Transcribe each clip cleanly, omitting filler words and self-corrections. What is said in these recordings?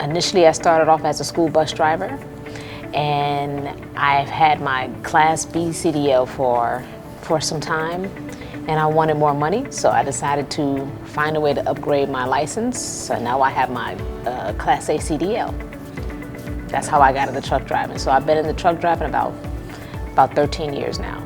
Initially, I started off as a school bus driver, and I've had my Class B CDL for some time, and I wanted more money, so I decided to find a way to upgrade my license. So now I have my Class A CDL. That's how I got into truck driving. So I've been in the truck driving about 13 years now.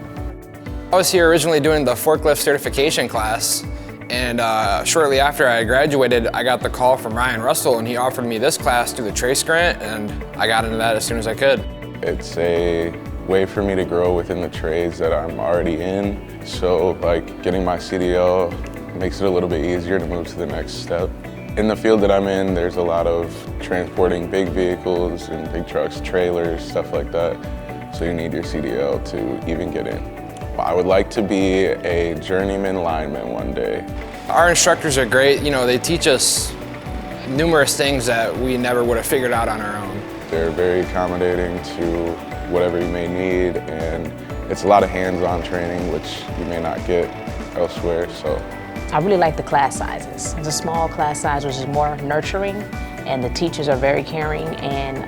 I was here originally doing the forklift certification class, and shortly after I graduated, I got the call from Ryan Russell, and he offered me this class through the Trace grant, and I got into that as soon as I could. It's a way for me to grow within the trades that I'm already in. So like getting my CDL makes it a little bit easier to move to the next step. In the field that I'm in, there's a lot of transporting big vehicles and big trucks, trailers, stuff like that. So you need your CDL to even get in. I would like to be a journeyman lineman one day. Our instructors are great. You know, they teach us numerous things that we never would have figured out on our own. They're very accommodating to whatever you may need, and it's a lot of hands-on training, which you may not get elsewhere. So I really like the class sizes. It's a small class size, which is more nurturing, and the teachers are very caring, and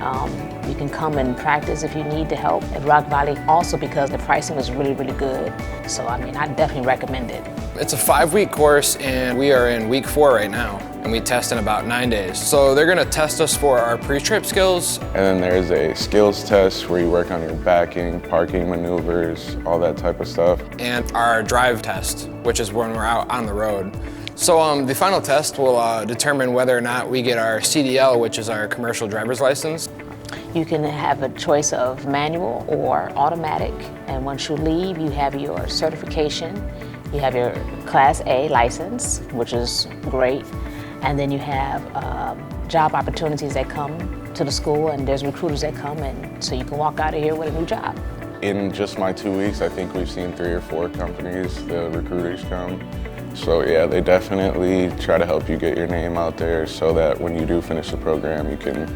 you can come and practice if you need the help at Rock Valley, also because the pricing was really, really good. So I mean, I definitely recommend it. It's a 5-week course, and we are in week 4 right now, and we test in about 9 days. So they're gonna test us for our pre-trip skills. And then there's a skills test where you work on your backing, parking maneuvers, all that type of stuff. And our drive test, which is when we're out on the road. So the final test will determine whether or not we get our CDL, which is our commercial driver's license. You can have a choice of manual or automatic, and once you leave, you have your certification, you have your Class A license, which is great, and then you have job opportunities that come to the school, and there's recruiters that come, and so you can walk out of here with a new job. In just my 2 weeks, I think we've seen 3 or 4 companies, the recruiters come. So yeah, they definitely try to help you get your name out there so that when you do finish the program, you can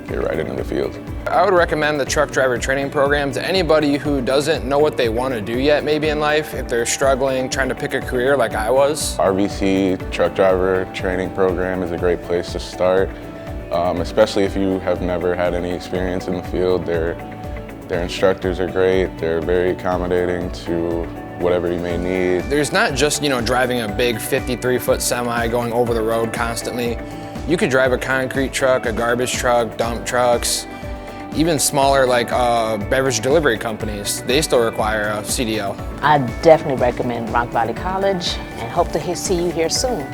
get right into the field. I would recommend the truck driver training program to anybody who doesn't know what they want to do yet maybe in life, if they're struggling, trying to pick a career like I was. RVC truck driver training program is a great place to start, especially if you have never had any experience in the field. Their instructors are great, they're very accommodating to whatever you may need. There's not just, you know, driving a big 53-foot semi going over the road constantly. You could drive a concrete truck, a garbage truck, dump trucks, even smaller like beverage delivery companies. They still require a CDL. I definitely recommend Rock Valley College and hope to see you here soon.